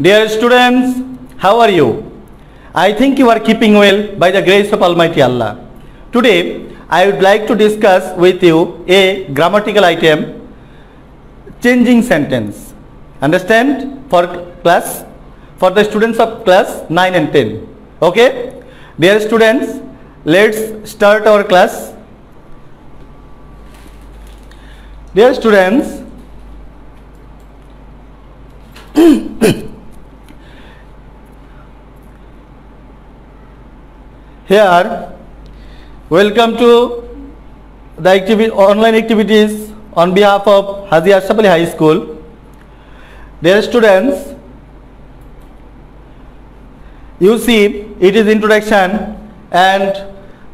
Dear students, how are you? I think you are keeping well by the grace of Almighty Allah. Today, I would like to discuss with you a grammatical item, changing sentence. Understand? For the students of class 9 and 10. Okay? Dear students, let's start our class. Dear students, here, welcome to the online activities on behalf of Haji Ashraf High School. Dear students, you see it is introduction and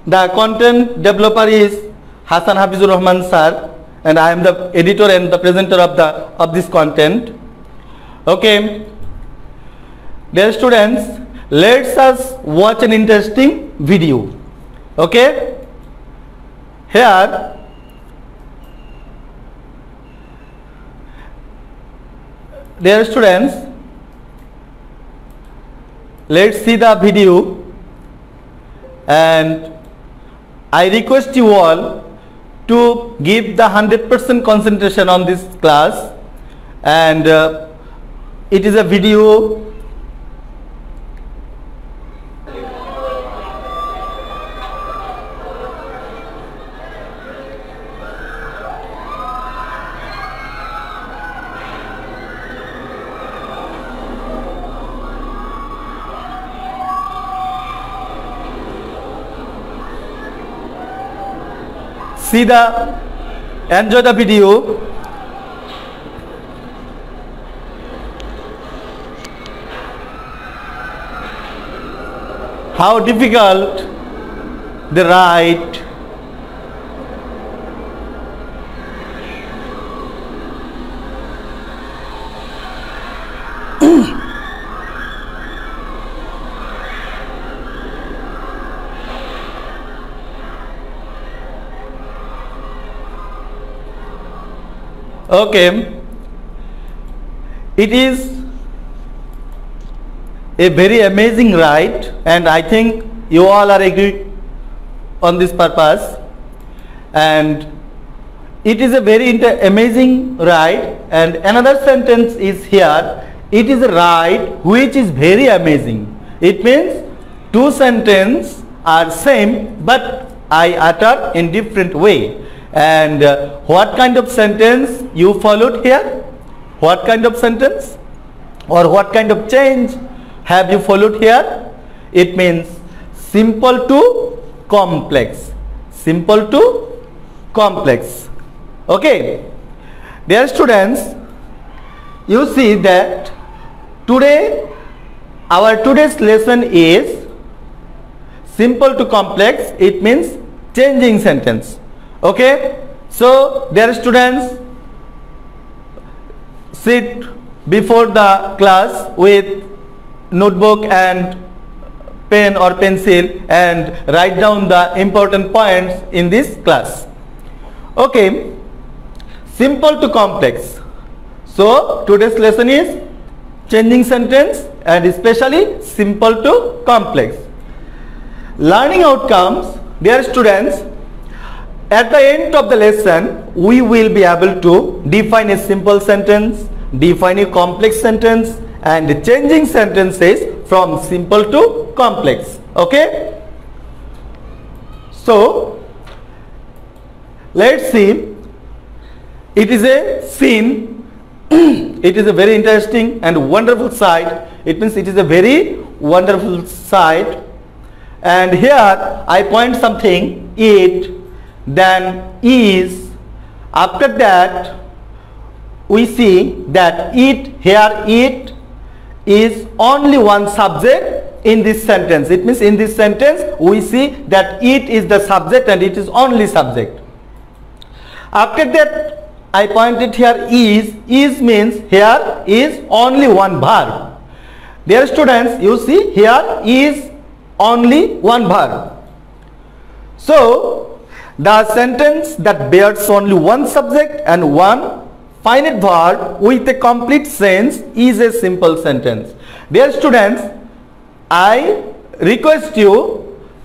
the content developer is Hassan Hafizur Rahman sir, and I am the editor and the presenter of this content. Okay, dear students, let's us watch an interesting video. Okay, here dear students, let's see the video, and I request you all to give the 100% concentration on this class, and it is a video. Enjoy the video. How difficult the write. Okay, it is a very amazing ride, and I think you all are agree on this purpose, and it is a very amazing ride. And another sentence is here, it is a ride which is very amazing. It means two sentences are same but I utter in different way. And what kind of sentence you followed here? What kind of sentence or what kind of change have you followed here? It means simple to complex. Simple to complex. Okay. Dear students, you see that today our today's lesson is simple to complex. It means changing sentence. Okay, so dear students, sit before the class with notebook and pen or pencil and write down the important points in this class. Okay, simple to complex. So today's lesson is changing sentence and especially simple to complex. Learning outcomes, dear students, at the end of the lesson, we will be able to define a simple sentence, define a complex sentence, and changing sentences from simple to complex. Okay? So, let's see. It is a scene. It is a very interesting and wonderful sight. It means it is a very wonderful sight. And here I point something, it, then is. After that we see that it, here it is only one subject in this sentence. It means in this sentence we see that it is the subject and it is only subject. After that I pointed here is means here is only one verb. Dear students, you see here is only one verb. So the sentence that bears only one subject and one finite verb with a complete sense is a simple sentence. Dear students, I request you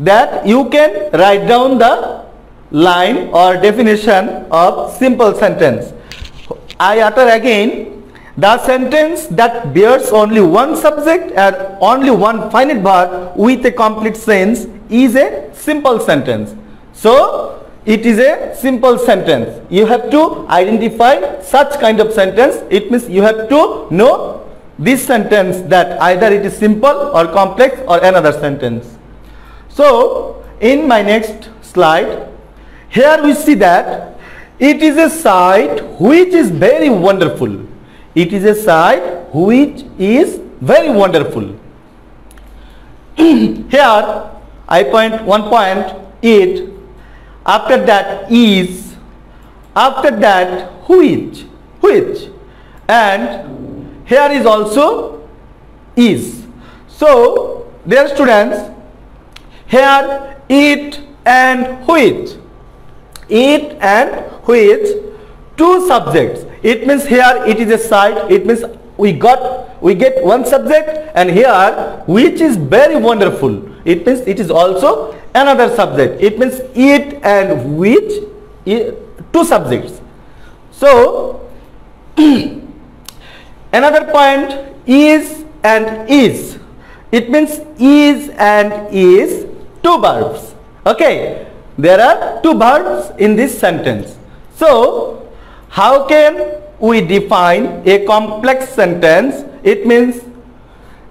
that you can write down the line or definition of simple sentence. I utter again, the sentence that bears only one subject and only one finite verb with a complete sense is a simple sentence. So, it is a simple sentence. You have to identify such kind of sentence. It means you have to know this sentence, that either it is simple or complex or another sentence. So, in my next slide, here we see that it is a sight which is very wonderful. It is a sight which is very wonderful. Here I point one point, it, after that is, after that which, and here is also is. So dear students, here it and which, two subjects. It means here it is a site. It means we get one subject, and here which is very wonderful. It means it is also another subject. It means it and which, two subjects. So another point, is and is. It means is and is, two verbs. Okay, there are two verbs in this sentence. So how can we define a complex sentence? It means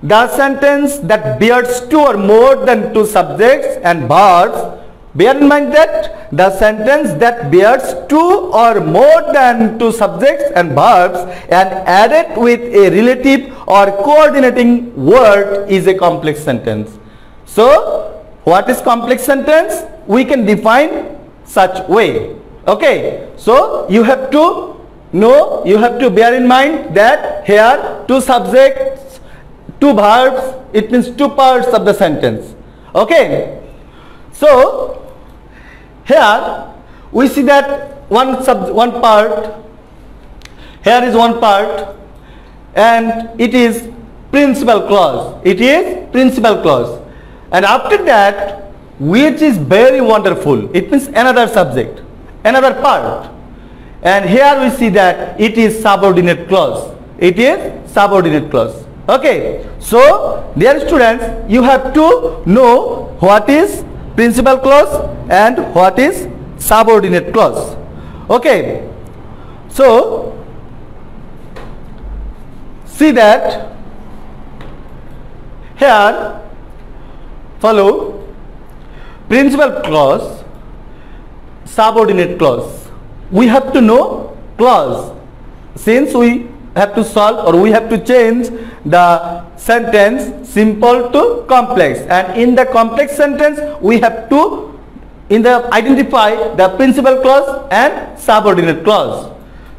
the sentence that bears two or more than two subjects and verbs. Bear in mind that the sentence that bears two or more than two subjects and verbs and added with a relative or coordinating word is a complex sentence. So what is complex sentence? We can define such way. Okay, so you have to know, you have to bear in mind that here two subjects, two verbs, it means two parts of the sentence. Okay, so here we see that one part, here is one part, and it is principal clause. It is principal clause, and after that which is very wonderful, it means another subject, another part, and here we see that it is subordinate clause. It is subordinate clause. Okay, so dear students, you have to know what is principal clause and what is subordinate clause. Okay, so see that here follow principal clause, subordinate clause. We have to know clause, since we have to solve or we have to change the sentence simple to complex, and in the complex sentence we have to identify the principal clause and subordinate clause.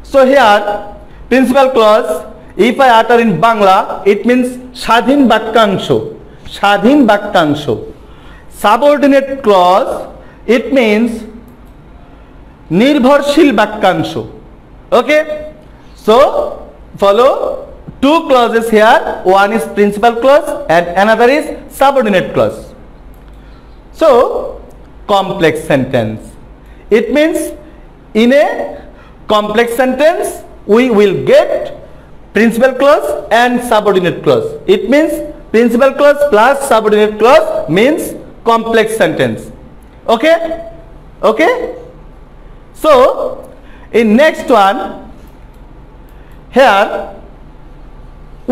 So here principal clause, if I utter in Bangla, it means স্বাধীন বাক্যাংশ, স্বাধীন বাক্যাংশ. Subordinate clause, it means নির্ভরশীল বাক্যাংশ. Okay, so follow two clauses here. One is principal clause and another is subordinate clause. So complex sentence, it means in a complex sentence we will get principal clause and subordinate clause. It means principal clause plus subordinate clause means complex sentence. Okay, okay. So in next one, here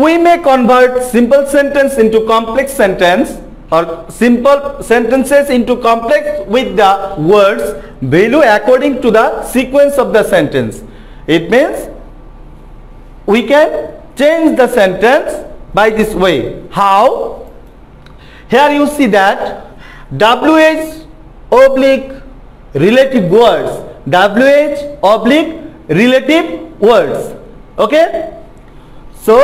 we may convert simple sentence into complex sentence or simple sentences into complex with the words value according to the sequence of the sentence. It means we can change the sentence by this way. How? Here you see that WH oblique relative words, WH oblique relative words. Okay, so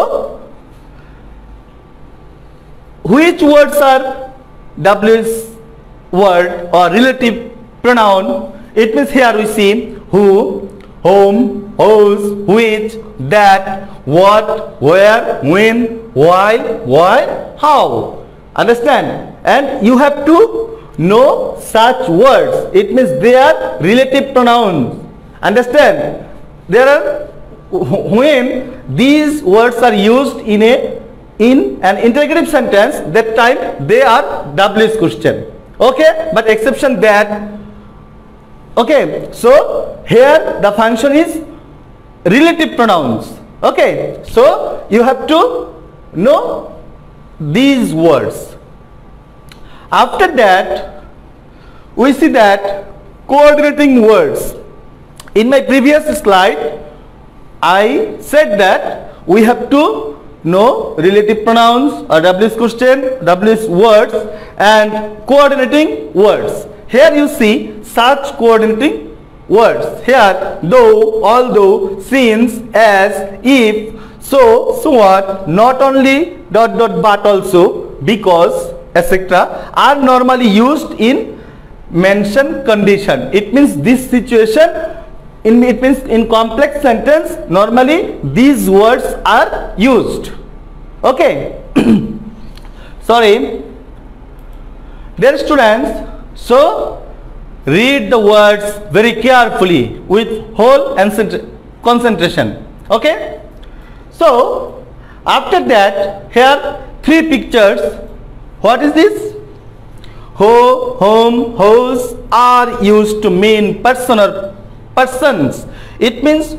which words are WH word or relative pronoun? It means here we see who, whom, whose, which, that, what, where, when, why, how. Understand? And you have to know such words. It means they are relative pronouns. Understand? There are, when these words are used in an interrogative sentence, that time they are WH question. Okay, but exception that. Okay, so here the function is relative pronouns. Okay, so you have to know these words. After that, we see that coordinating words. In my previous slide, I said that we have to know relative pronouns or WH question, WH words and coordinating words. Here you see such coordinating words. Here, though, although, since, as, if, so what, not only, but also, because, etc. are normally used in mention condition. It means this situation, it means in complex sentence, normally these words are used. Okay. Sorry. Dear students, so read the words very carefully with whole and concentration. Okay. So after that, here three pictures. What is this? Who, whom, whose are used to mean person or persons. It means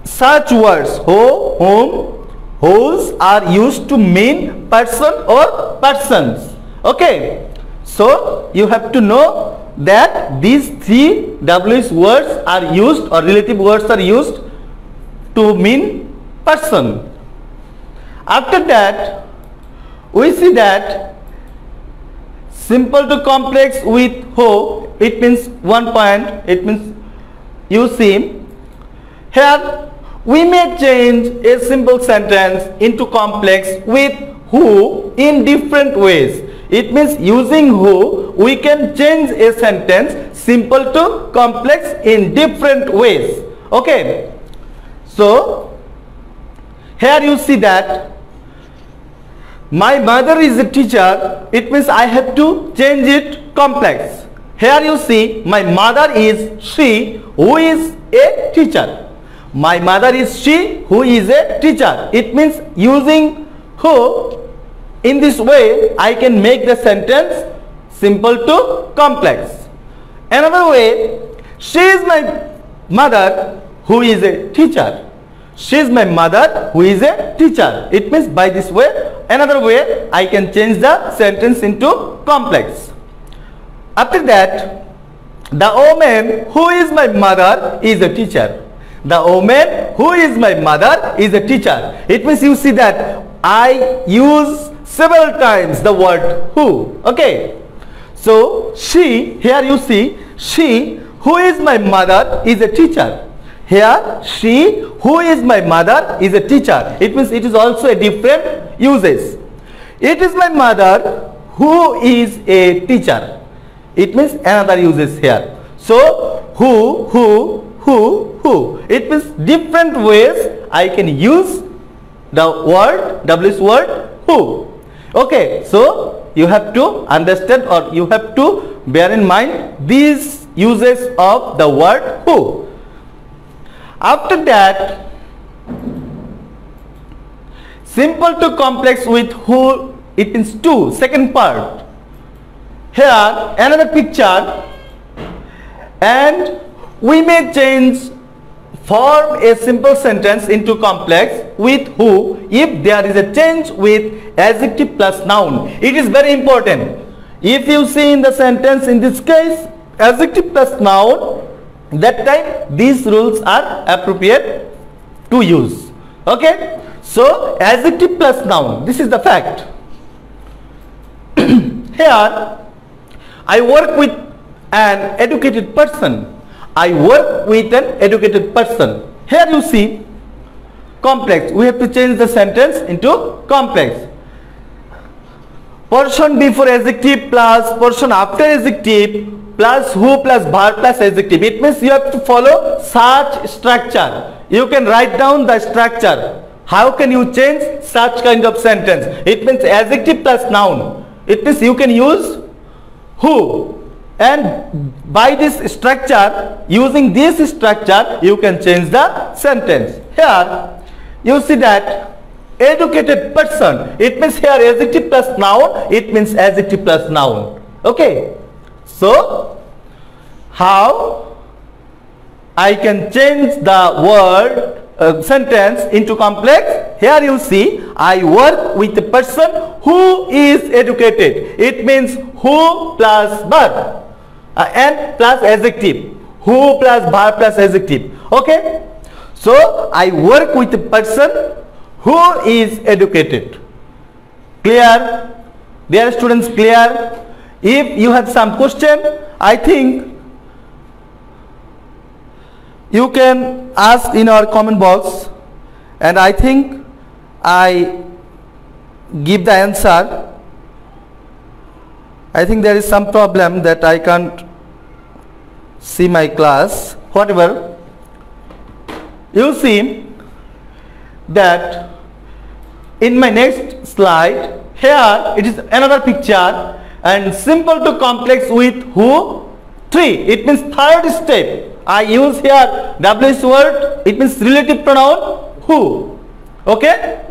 such words who, whom, whose are used to mean person or persons. Okay. So you have to know that these three WH words are used or relative words are used to mean person. After that, we see that simple to complex with who, it means one point, it means you see here we may change a simple sentence into complex with who in different ways. It means using who we can change a sentence simple to complex in different ways. Okay. So here you see that my mother is a teacher. It means I have to change it complex. Here you see my mother is she who is a teacher. My mother is she who is a teacher. It means using who in this way I can make the sentence simple to complex. Another way, she is my mother who is a teacher. She is my mother who is a teacher. It means by this way, another way I can change the sentence into complex. After that, the woman who is my mother is a teacher. The woman who is my mother is a teacher. It means you see that I use several times the word who. Okay. So she, here you see she who is my mother is a teacher. Here she who is my mother is a teacher. It means it is also a different uses. It is my mother who is a teacher. It means another uses here. So who. It means different ways I can use the word, WH word who. Okay, so you have to understand or you have to bear in mind these uses of the word who. After that, simple to complex with who, it means two, second part. Here another picture and we may change form a simple sentence into complex with who if there is a change with adjective plus noun. It is very important. If you see in the sentence in this case adjective plus noun, that time these rules are appropriate to use. Okay. So adjective plus noun, this is the fact. Here I work with an educated person. I work with an educated person. Here you see complex. We have to change the sentence into complex. Person before adjective plus person after adjective plus who plus verb plus adjective. It means you have to follow such structure. you can write down the structure. How can you change such kind of sentence? It means adjective plus noun. It means you can use who, and by this structure, using this structure, you can change the sentence. Here you see that educated person, it means here adjective plus noun, it means adjective plus noun. Okay, so how I can change the word sentence into complex? Here you see, I work with a person who is educated. It means who plus verb and plus adjective. Who plus verb plus adjective. Okay, so I work with a person who is educated. Clear? Dear students, clear? If you have some question, I think you can ask in our comment box, and I think I give the answer. I think there is some problem that I can't see my class. Whatever, you see that in my next slide, here it is another picture, and simple to complex with who? 3. It means third step. I use here WH word, it means relative pronoun who. Okay?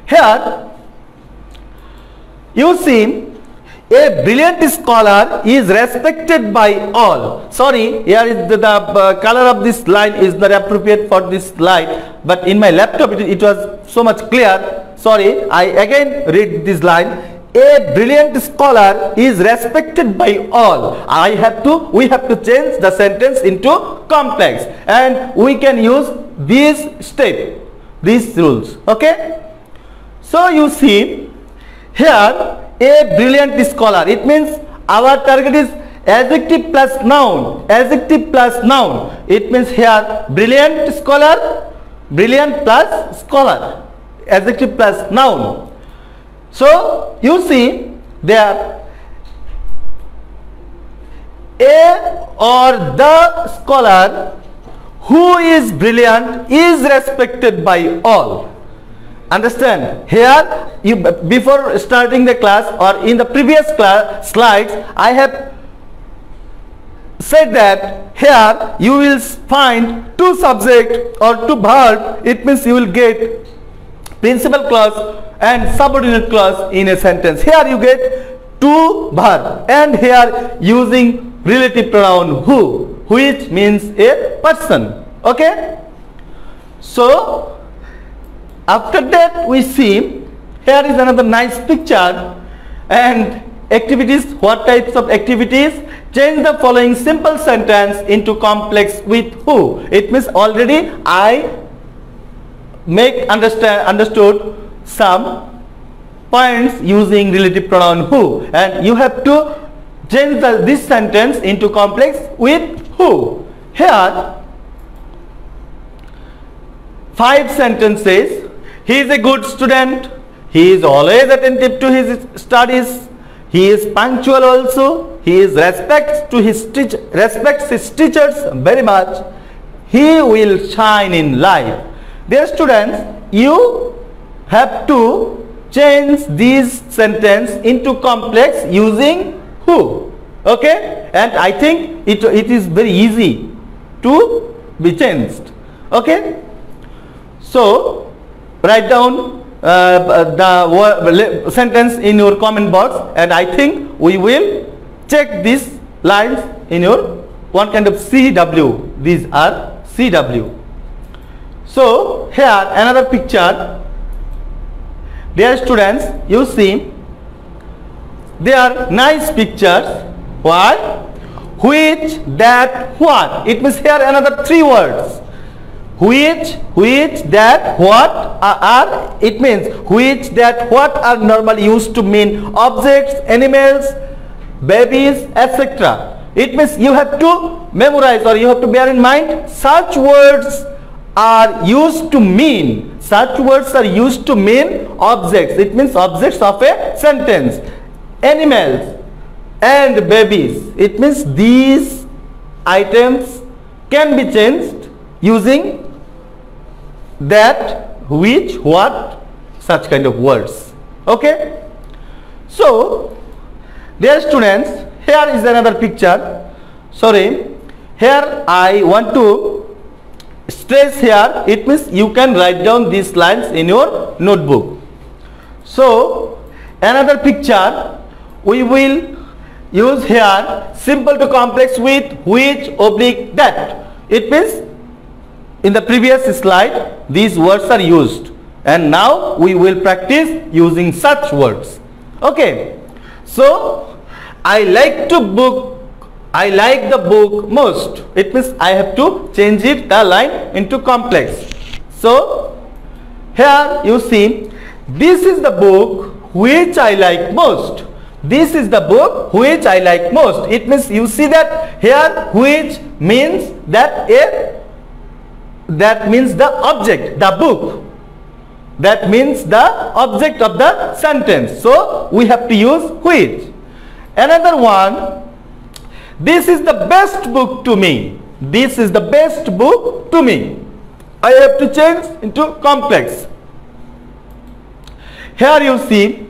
Here you see, a brilliant scholar is respected by all. Sorry, here is the color of this line is not appropriate for this slide, but in my laptop it was so much clear. Sorry, I again read this line. A brilliant scholar is respected by all. We have to change the sentence into complex, and we can use this step, these rules. Okay, so you see here, a brilliant scholar, it means our target is adjective plus noun. Adjective plus noun, it means here brilliant scholar, brilliant plus scholar, adjective plus noun. So you see there, a or the scholar who is brilliant is respected by all. Understand? Here you, before starting the class or in the previous class slides, I have said that here you will find two subject or two verb. It means you will get principal clause and subordinate clause in a sentence. Here you get two verb, and here using relative pronoun who, which means a person. Okay, so after that we see here is another nice picture and activities. What types of activities? Change the following simple sentence into complex with who. It means already I understood some points using relative pronoun who, and you have to change this sentence into complex with who. Here 5 sentences. He is a good student. He is always attentive to his studies. He is punctual also. He is respects his teachers very much. He will shine in life. Dear students, you have to change this sentence into complex using who. Okay, and I think it is very easy to be changed. Okay, so write down the sentence in your comment box, and I think we will check these lines in your one kind of CW. These are CW. So here another picture. Dear students, you see they are nice pictures. Why? Which, that, what. It means here another 3 words. Which, that, what are. It means which, that, what are normally used to mean objects, animals, babies, etc. It means you have to memorize, or you have to bear in mind, such words are used to mean. Such words are used to mean objects. It means objects of a sentence. Animals and babies. It means these items can be changed using that, which, what, such kind of words. Okay. So, dear students, here is another picture. Sorry, here I want to stress here, it means you can write down these lines in your notebook. So, another picture we will use here, simple to complex with which, oblique, that. It means in the previous slide these words are used, and now we will practice using such words. Okay. So, I like the book most. It means I have to change it the line into complex. So, here you see, this is the book which I like most. This is the book which I like most. It means you see that here which means that means the object, the book. That means the object of the sentence. So we have to use which. Another one, this is the best book to me. This is the best book to me. I have to change into complex. Here you see,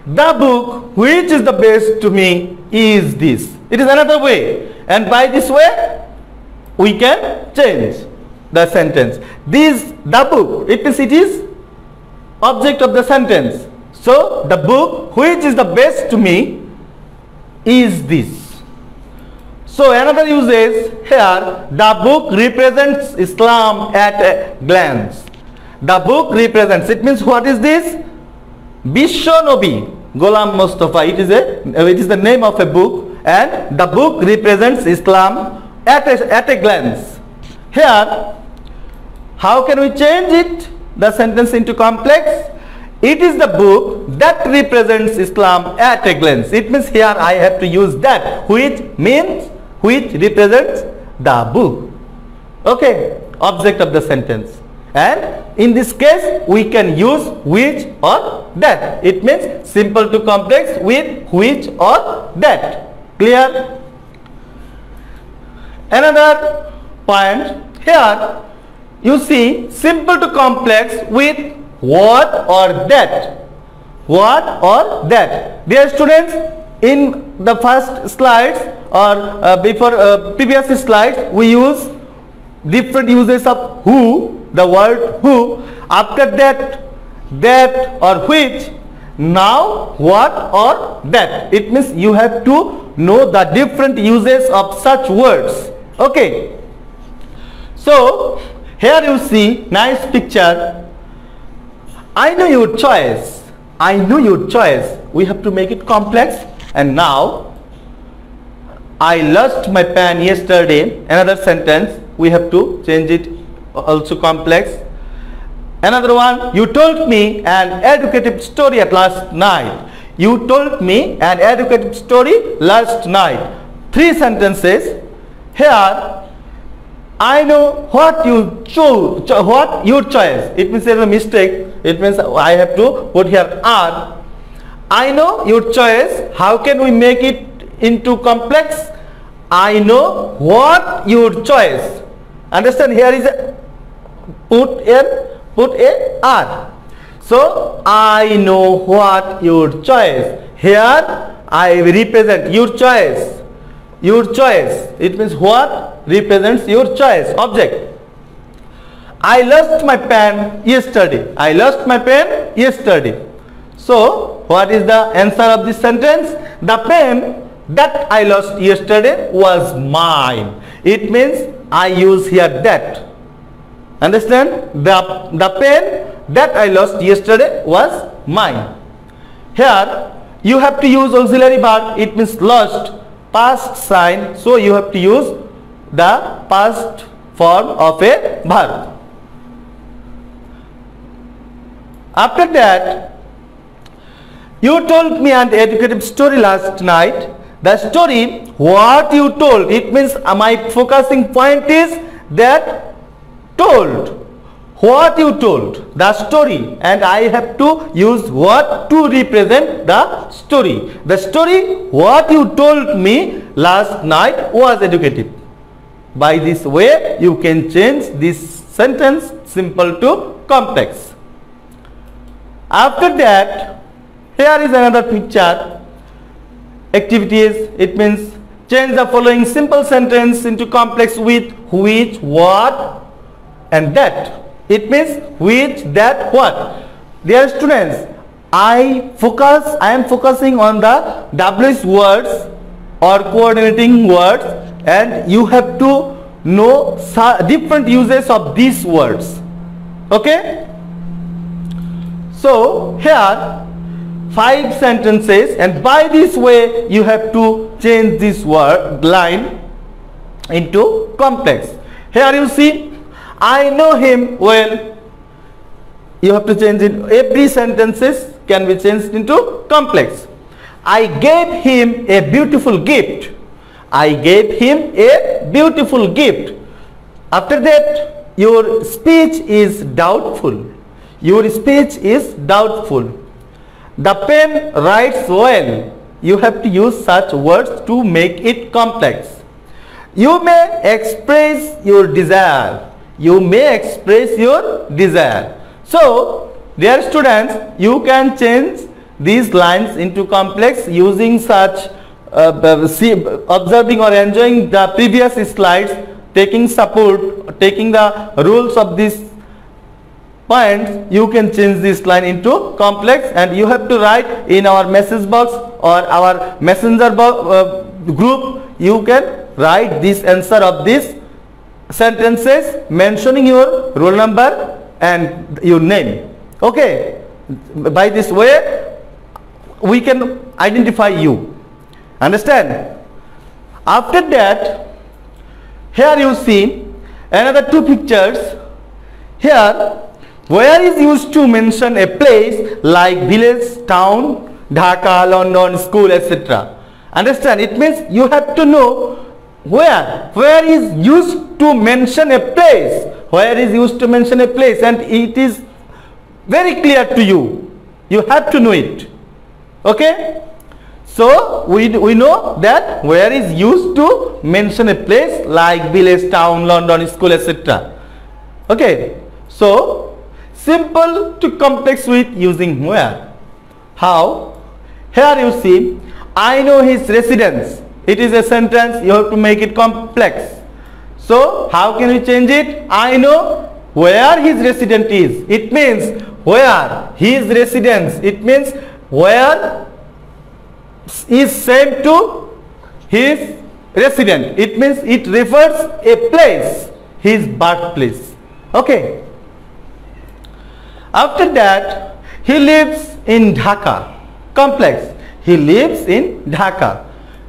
the book which is the best to me is this. It is another way, and by this way we can change the sentence. The book, it means it is object of the sentence. So the book which is the best to me is this. So another usage here, the book represents Islam at a glance. The book represents, it means what is this? Bisho Nobi Ghulam Mustafa. It is the name of a book, and the book represents Islam at a glance. Here, how can we change it, the sentence, into complex? It is the book that represents Islam at a glance. It means here I have to use that, which represents the book. Okay, object of the sentence. And in this case we can use which or that. It means simple to complex with which or that. Clear? Another point here, you see, simple to complex with what or that. What or that. Dear students, in the first slides or before previous slides, we use different uses of who, the word who. After that or which. Now what or that. It means you have to know the different uses of such words. Okay. So here you see nice picture. I know your choice. I know your choice. We have to make it complex. And now, I lost my pen yesterday. Another sentence, we have to change it also complex. Another one, you told me an educative story at last night. You told me an educative story last night. 3 sentences. Here, I know what you chose, what your choice. It means there is a mistake. It means I have to put here are. I know your choice. How can we make it into complex? I know what your choice. Understand? Here is a put a are. So I know what your choice. Here I represent your choice. Your choice. It means what represents your choice, object. I lost my pen yesterday. I lost my pen yesterday. So what is the answer of this sentence? The pen that I lost yesterday was mine. It means I use here that. Understand? The pen that I lost yesterday was mine. Here you have to use auxiliary verb. It means lost, past sign. So you have to use the past form of a verb. After that, you told me an educative story last night. The story, what you told, it means my focusing point is that told. What you told, the story, and I have to use what to represent the story. The story, what you told me last night was educative. By this way, you can change this sentence simple to complex. After that, here is another picture. Activities, it means change the following simple sentence into complex with which, what and that. It means which, that, what. Dear students, I am focusing on the WH words or coordinating words, and you have to know different uses of these words. Okay? So here 5 sentences, and by this way you have to change this word line into complex. Here you see, I know him well. You have to change it. Every sentences can be changed into complex. I gave him a beautiful gift. I gave him a beautiful gift. After that, your speech is doubtful. Your speech is doubtful. The pen writes well. You have to use such words to make it complex. You may express your desire. You may express your desire. So, dear students, you can change these lines into complex using such observing or enjoying the previous slides, taking support, taking the rules of these points. You can change this line into complex, and you have to write in our message box or our messenger group. You can write this answer of these sentences mentioning your roll number and your name. Okay, by this way we can identify you. Understand? After that, here you see another 2 pictures. Here, where is used to mention a place like village, town, Dhaka, London, school, etc. Understand? It means you have to know where is used to mention a place. Where is used to mention a place, and it is very clear to you. You have to know it. Okay? So we know that where is used to mention a place like village, town, London, school, etc. Okay? So simple to complex with using where. How? Here you see, I know his residence. It is a sentence, you have to make it complex. So how can we change it? I know where his residence is. It means where his residence. It means where is same to his residence. It means it refers a place, his birthplace. Okay. After that, he lives in Dhaka. Complex. He lives in Dhaka.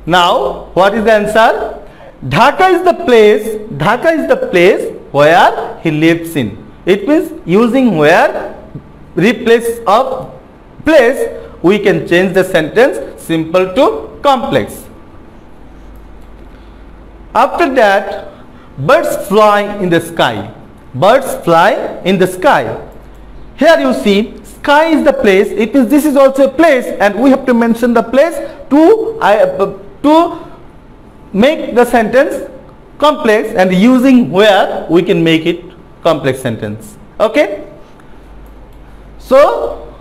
Now, what is the answer? Dhaka is the place where he lives in. It means using where replace of place, we can change the sentence simple to complex. After that, birds fly in the sky. Birds fly in the sky. Here you see, sky is the place. It means this is also a place, and we have to mention the place to make the sentence complex, and using where we can make it complex sentence. Okay? So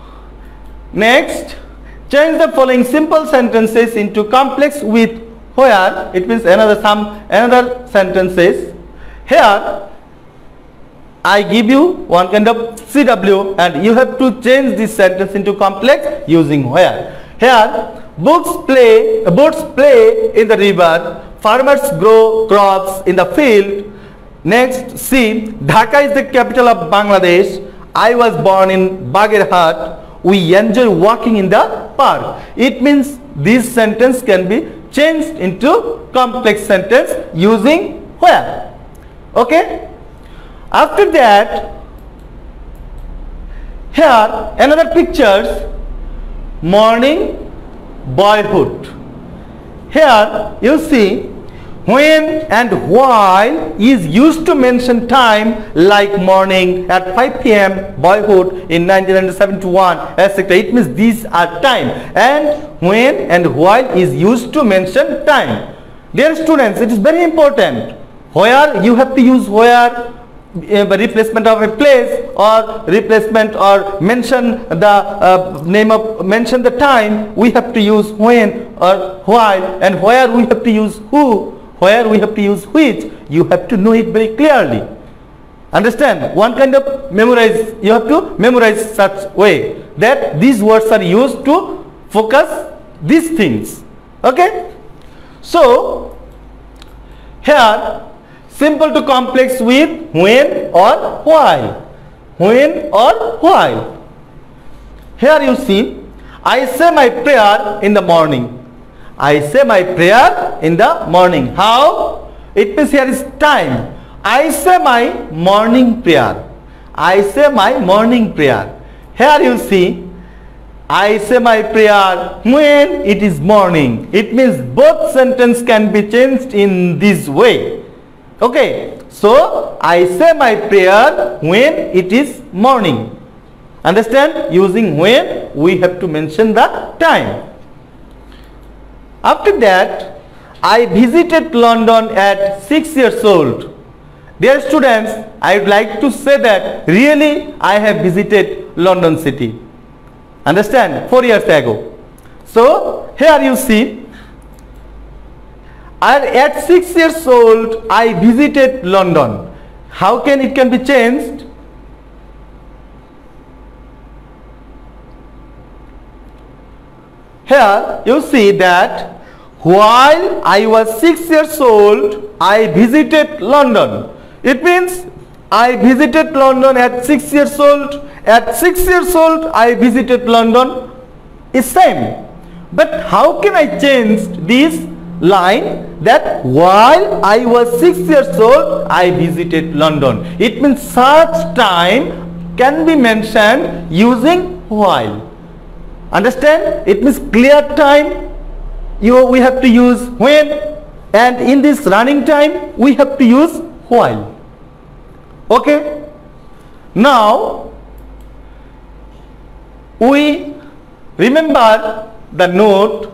next, change the following simple sentences into complex with where. It means another sentences. Here I give you one kind of CW, and you have to change this sentence into complex using where. Here, boats play in the river, farmers grow crops in the field. Next, see, Dhaka is the capital of Bangladesh. I was born in Bagherhat. We enjoy walking in the park. It means this sentence can be changed into complex sentence using where. Okay? After that, here another pictures, morning, boyhood. Here you see, when and while is used to mention time like morning at 5 p.m, boyhood in 1971, etc. It means these are time, and when and while is used to mention time. Dear students, it is very important. Where you have to use where, replacement of a place, or replacement or mention the mention the time, we have to use when or while, and where we have to use who, where we have to use which. You have to know it very clearly. Understand? One kind of memorize, you have to memorize such way that these words are used to focus these things. Okay? So here simple to complex with when or while. When or while. Here you see, I say my prayer in the morning. I say my prayer in the morning. How? It means here is time. I say my morning prayer. I say my morning prayer. Here you see, I say my prayer when it is morning. It means both sentences can be changed in this way. Okay, so I say my prayer when it is morning. Understand? Using when, we have to mention the time. After that, I visited London at 6 years old. Dear students, I would like to say that really I have visited London city. Understand? 4 years ago. So here you see, at 6 years old I visited London. How can it can be changed? Here you see that while I was 6 years old I visited London. It means I visited London at 6 years old. At 6 years old I visited London is same. But how can I change this line that while I was 6 years old I visited London? It means such time can be mentioned using while. Understand? It means clear time we have to use when, and in this running time we have to use while. Okay? Now we remember the note.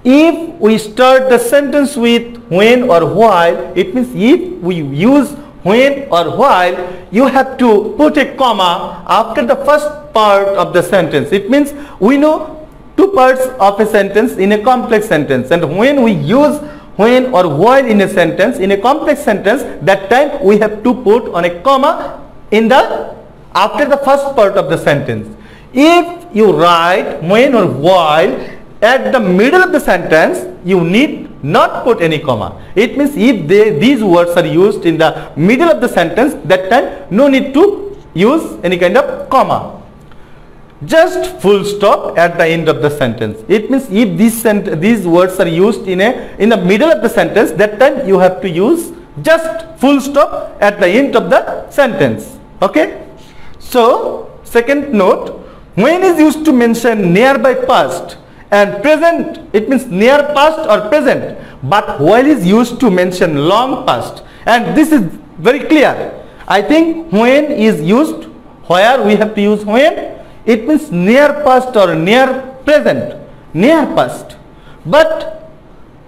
If we start the sentence with when or while, it means if we use when or while, you have to put a comma after the first part of the sentence. It means we know two parts of a sentence in a complex sentence, and when we use when or while in a sentence, in a complex sentence, that time we have to put on a comma in the after the first part of the sentence. If you write when or while at the middle of the sentence, you need not put any comma. It means if these words are used in the middle of the sentence, that time no need to use any kind of comma. Just full stop at the end of the sentence. It means if these words are used in the middle of the sentence, that time you have to use just full stop at the end of the sentence. Okay? So second note, when is used to mention nearby past and present, it means near past or present, but while is used to mention long past, and this is very clear. I think when is used, where we have to use when, it means near past or near present, near past, but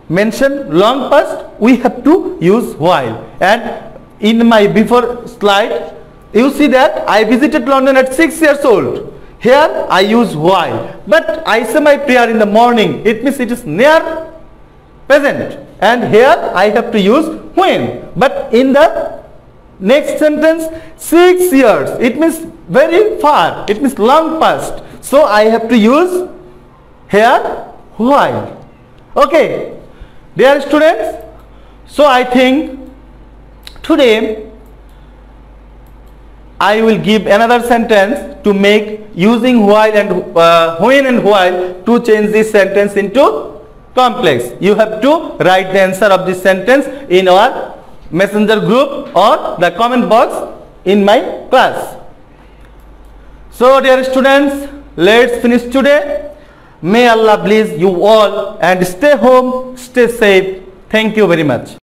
mention long past, we have to use while. And in my before slide, you see that I visited London at 6 years old. Here I use while, but I say my prayer in the morning, it means it is near present, and here I have to use when. But in the next sentence, 6 years, it means very far, it means long past, so I have to use here while. Okay, dear students, so I think today I will give another sentence to make using while and when and while to change this sentence into complex. You have to write the answer of this sentence in our messenger group or the comment box in my class. So dear students, let's finish today. May Allah bless you all and stay home, stay safe. Thank you very much.